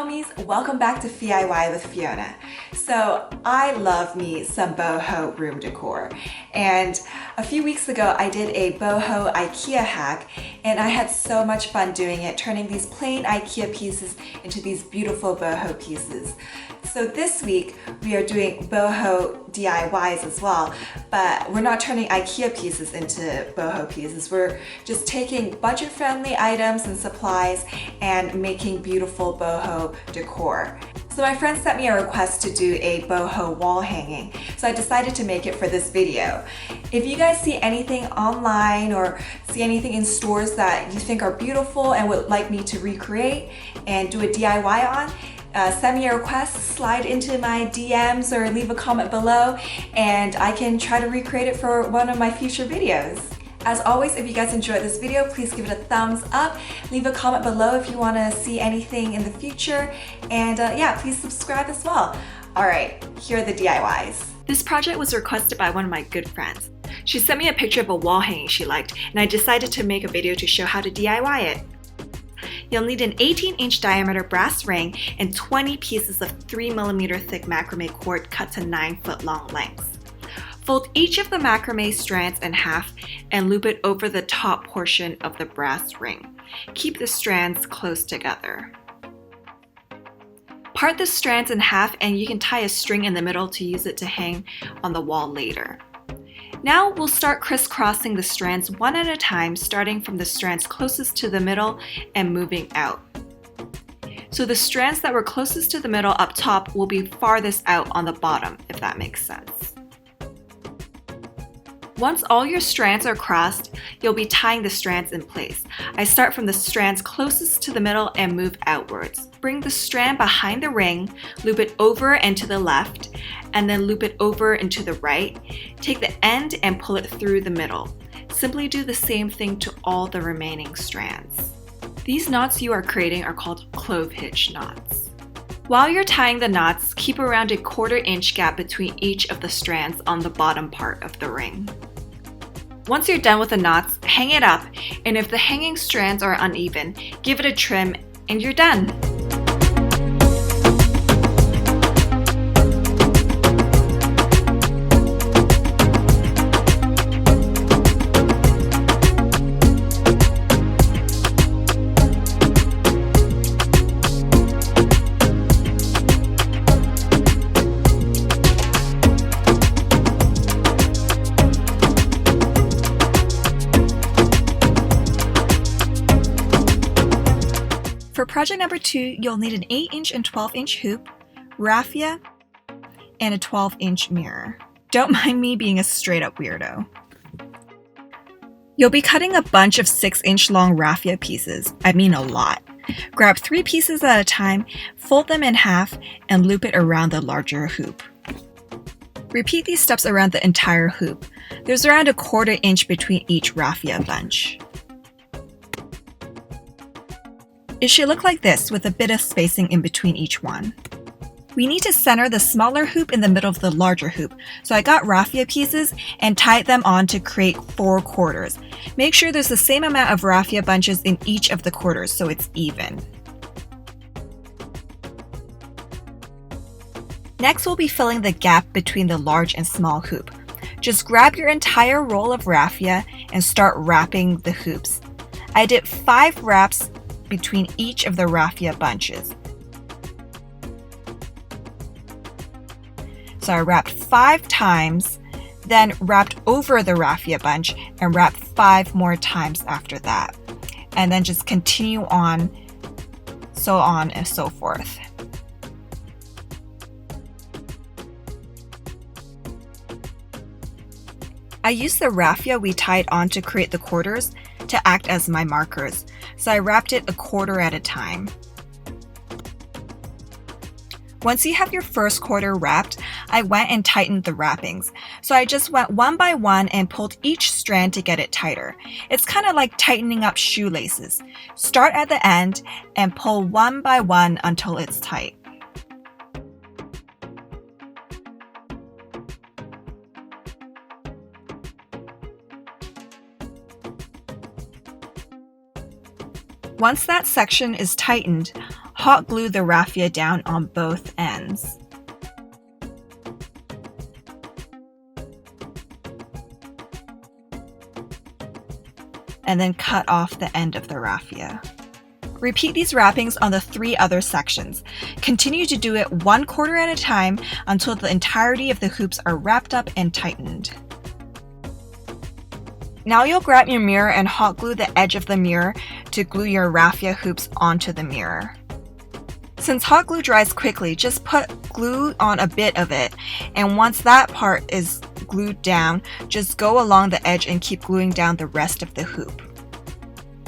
homies, welcome back to DIY with Fiona. So I love me some boho room decor, and a few weeks ago I did a boho IKEA hack and I had so much fun doing it, turning these plain IKEA pieces into these beautiful boho pieces. So this week we are doing boho DIYs as well, but we're not turning IKEA pieces into boho pieces. We're just taking budget-friendly items and supplies and making beautiful boho decor. So my friend sent me a request to do a boho wall hanging, so I decided to make it for this video. If you guys see anything online or see anything in stores that you think are beautiful and would like me to recreate and do a DIY on, send me a request, slide into my DMs or leave a comment below, and I can try to recreate it for one of my future videos. As always, if you guys enjoyed this video, please give it a thumbs up. Leave a comment below if you want to see anything in the future, and yeah, please subscribe as well. Alright, here are the DIYs. This project was requested by one of my good friends. She sent me a picture of a wall hanging she liked, and I decided to make a video to show how to DIY it. You'll need an 18-inch diameter brass ring and 20 pieces of 3mm thick macrame cord cut to 9-foot long lengths. Fold each of the macrame strands in half and loop it over the top portion of the brass ring. Keep the strands close together. Part the strands in half and you can tie a string in the middle to use it to hang on the wall later. Now we'll start crisscrossing the strands one at a time, starting from the strands closest to the middle and moving out. So the strands that were closest to the middle up top will be farthest out on the bottom, if that makes sense. Once all your strands are crossed, you'll be tying the strands in place. I start from the strands closest to the middle and move outwards. Bring the strand behind the ring, loop it over and to the left, and then loop it over and to the right. Take the end and pull it through the middle. Simply do the same thing to all the remaining strands. These knots you are creating are called clove hitch knots. While you're tying the knots, keep around a 1/4 inch gap between each of the strands on the bottom part of the ring. Once you're done with the knots, hang it up, and if the hanging strands are uneven, give it a trim and you're done. For project number 2, you'll need an 8-inch and 12-inch hoop, raffia, and a 12-inch mirror. Don't mind me being a straight-up weirdo. You'll be cutting a bunch of 6-inch long raffia pieces. I mean a lot. Grab 3 pieces at a time, fold them in half, and loop it around the larger hoop. Repeat these steps around the entire hoop. There's around a 1/4 inch between each raffia bunch. It should look like this, with a bit of spacing in between each one. We need to center the smaller hoop in the middle of the larger hoop, so I got raffia pieces and tied them on to create 4 quarters. Make sure there's the same amount of raffia bunches in each of the quarters so it's even. Next, we'll be filling the gap between the large and small hoop. Just grab your entire roll of raffia and start wrapping the hoops. I did 5 wraps between each of the raffia bunches. So I wrapped 5 times, then wrapped over the raffia bunch and wrapped 5 more times after that. And then just continue on and so forth. I used the raffia we tied on to create the quarters to act as my markers, so I wrapped it a 1/4 at a time. Once you have your first quarter wrapped, I went and tightened the wrappings. So I just went one by one and pulled each strand to get it tighter. It's kind of like tightening up shoelaces. Start at the end and pull one by one until it's tight. Once that section is tightened, hot glue the raffia down on both ends. And then cut off the end of the raffia. Repeat these wrappings on the 3 other sections. Continue to do it 1/4 at a time until the entirety of the hoops are wrapped up and tightened. Now you'll grab your mirror and hot glue the edge of the mirror to glue your raffia hoops onto the mirror. Since hot glue dries quickly, just put glue on a bit of it, and once that part is glued down, just go along the edge and keep gluing down the rest of the hoop.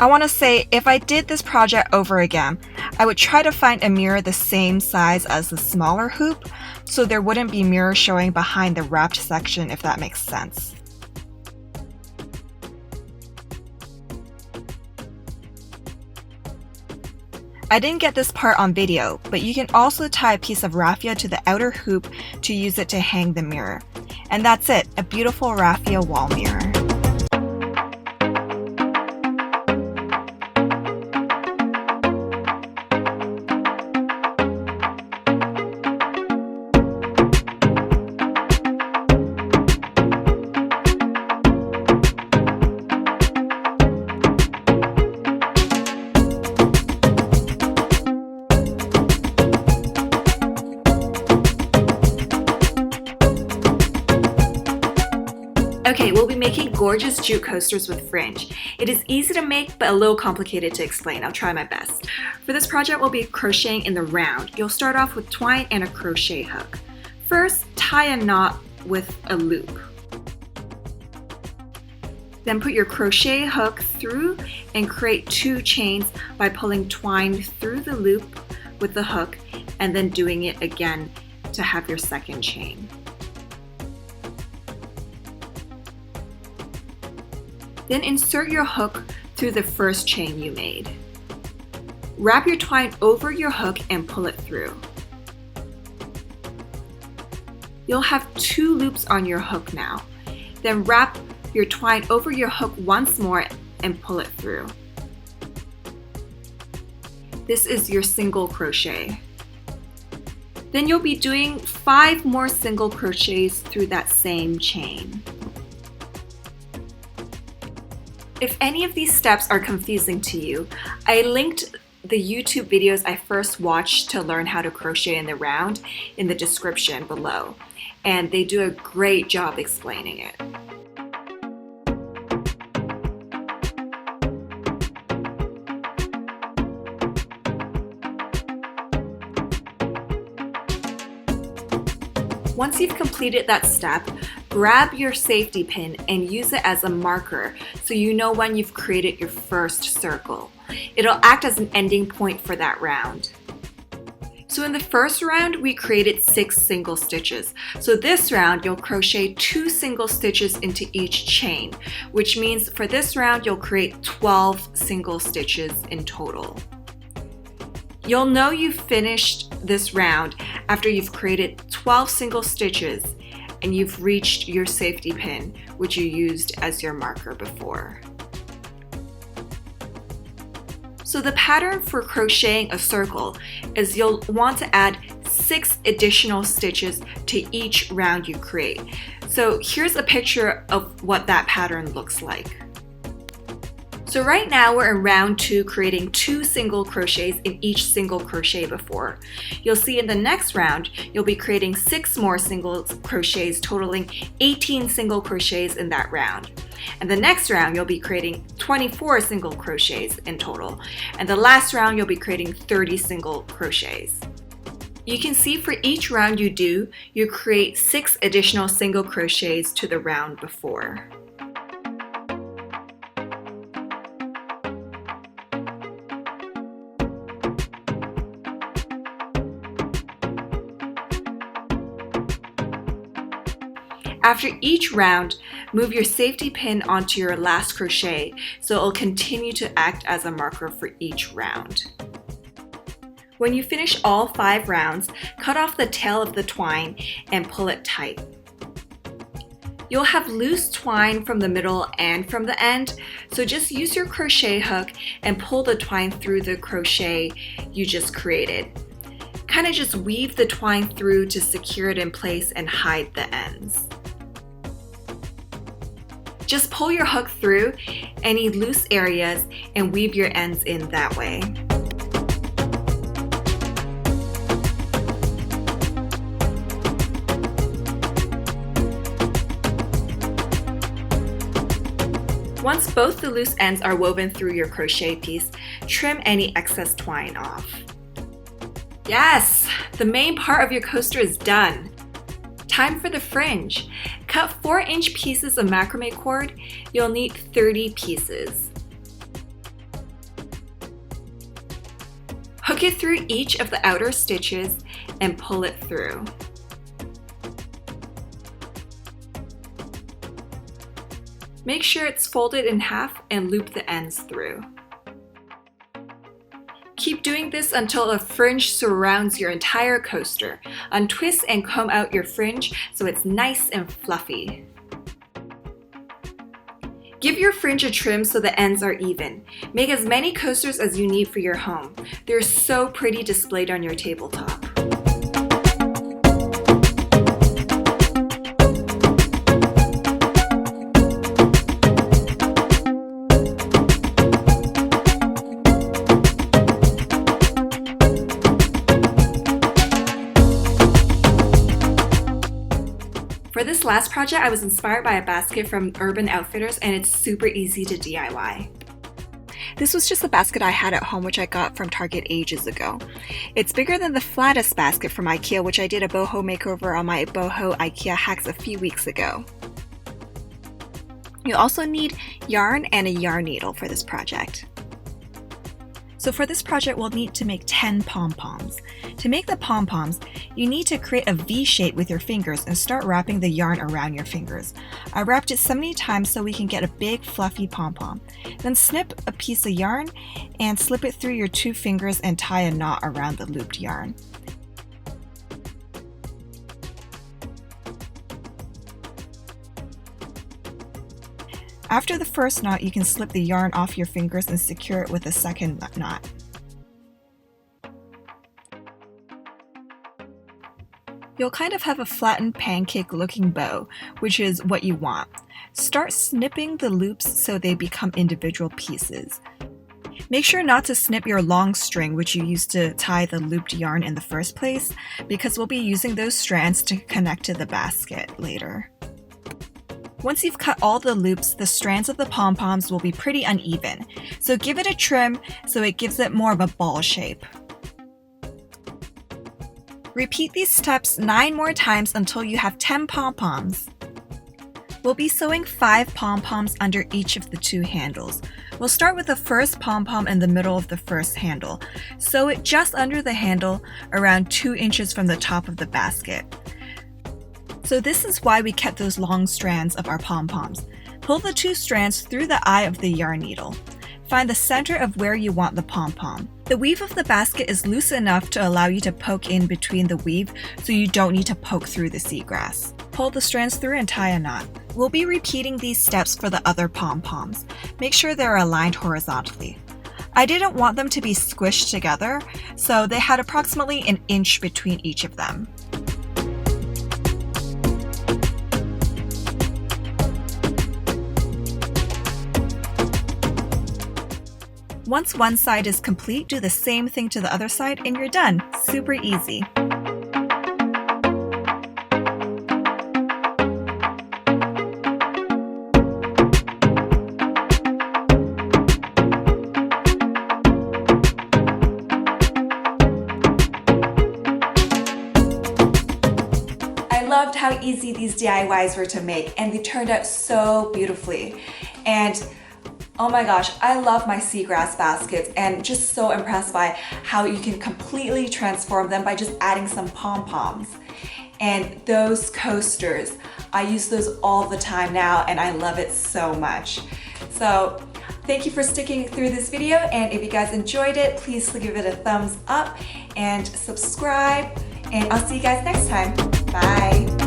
I want to say, if I did this project over again, I would try to find a mirror the same size as the smaller hoop, so there wouldn't be mirror showing behind the wrapped section, if that makes sense. I didn't get this part on video, but you can also tie a piece of raffia to the outer hoop to use it to hang the mirror. And that's it, a beautiful raffia wall mirror. Okay, we'll be making gorgeous jute coasters with fringe. It is easy to make, but a little complicated to explain. I'll try my best. For this project, we'll be crocheting in the round. You'll start off with twine and a crochet hook. First, tie a knot with a loop. Then put your crochet hook through and create 2 chains by pulling twine through the loop with the hook and then doing it again to have your second chain. Then insert your hook through the first chain you made. Wrap your twine over your hook and pull it through. You'll have 2 loops on your hook now. Then wrap your twine over your hook once more and pull it through. This is your single crochet. Then you'll be doing 5 more single crochets through that same chain. If any of these steps are confusing to you, I linked the YouTube videos I first watched to learn how to crochet in the round in the description below, and they do a great job explaining it. Once you've completed that step, grab your safety pin and use it as a marker so you know when you've created your first circle. It'll act as an ending point for that round. So in the first round, we created 6 single stitches. So this round, you'll crochet 2 single stitches into each chain, which means for this round, you'll create 12 single stitches in total. You'll know you've finished this round after you've created 12 single stitches and you've reached your safety pin, which you used as your marker before. So the pattern for crocheting a circle is you'll want to add 6 additional stitches to each round you create. So here's a picture of what that pattern looks like. So right now we're in round 2, creating 2 single crochets in each single crochet before. You'll see in the next round, you'll be creating 6 more single crochets, totaling 18 single crochets in that round. And the next round, you'll be creating 24 single crochets in total. And the last round, you'll be creating 30 single crochets. You can see for each round you do, you create 6 additional single crochets to the round before. After each round, move your safety pin onto your last crochet so it'll continue to act as a marker for each round. When you finish all 5 rounds, cut off the tail of the twine and pull it tight. You'll have loose twine from the middle and from the end, so just use your crochet hook and pull the twine through the crochet you just created. Kind of just weave the twine through to secure it in place and hide the ends. Just pull your hook through any loose areas and weave your ends in that way. Once both the loose ends are woven through your crochet piece, trim any excess twine off. Yes! The main part of your coaster is done. Time for the fringe. Cut 4-inch pieces of macrame cord. You'll need 30 pieces. Hook it through each of the outer stitches and pull it through. Make sure it's folded in half and loop the ends through. Keep doing this until a fringe surrounds your entire coaster. Untwist and comb out your fringe so it's nice and fluffy. Give your fringe a trim so the ends are even. Make as many coasters as you need for your home. They're so pretty displayed on your tabletop. For this last project, I was inspired by a basket from Urban Outfitters, and it's super easy to DIY. This was just a basket I had at home, which I got from Target ages ago. It's bigger than the flattest basket from IKEA, which I did a boho makeover on my boho IKEA hacks a few weeks ago. You'll also need yarn and a yarn needle for this project. So for this project, we'll need to make 10 pom-poms. To make the pom-poms, you need to create a V shape with your fingers and start wrapping the yarn around your fingers. I wrapped it 70 times so we can get a big fluffy pom-pom. Then snip a piece of yarn and slip it through your 2 fingers and tie a knot around the looped yarn. After the first knot, you can slip the yarn off your fingers and secure it with a second knot. You'll kind of have a flattened pancake looking bow, which is what you want. Start snipping the loops so they become individual pieces. Make sure not to snip your long string, which you used to tie the looped yarn in the first place, because we'll be using those strands to connect to the basket later. Once you've cut all the loops, the strands of the pom-poms will be pretty uneven, so give it a trim so it gives it more of a ball shape. Repeat these steps 9 more times until you have 10 pom-poms. We'll be sewing 5 pom-poms under each of the 2 handles. We'll start with the first pom-pom in the middle of the first handle. Sew it just under the handle, around 2 inches from the top of the basket. So this is why we kept those long strands of our pom-poms. Pull the 2 strands through the eye of the yarn needle. Find the center of where you want the pom-pom. The weave of the basket is loose enough to allow you to poke in between the weave, so you don't need to poke through the seagrass. Pull the strands through and tie a knot. We'll be repeating these steps for the other pom-poms. Make sure they're aligned horizontally. I didn't want them to be squished together, so they had approximately an inch between each of them. Once one side is complete, do the same thing to the other side and you're done. Super easy. I loved how easy these DIYs were to make, and they turned out so beautifully. And oh my gosh, I love my seagrass baskets, and just so impressed by how you can completely transform them by just adding some pom-poms. And those coasters, I use those all the time now, and I love it so much. So thank you for sticking through this video, and if you guys enjoyed it, please give it a thumbs up and subscribe, and I'll see you guys next time. Bye.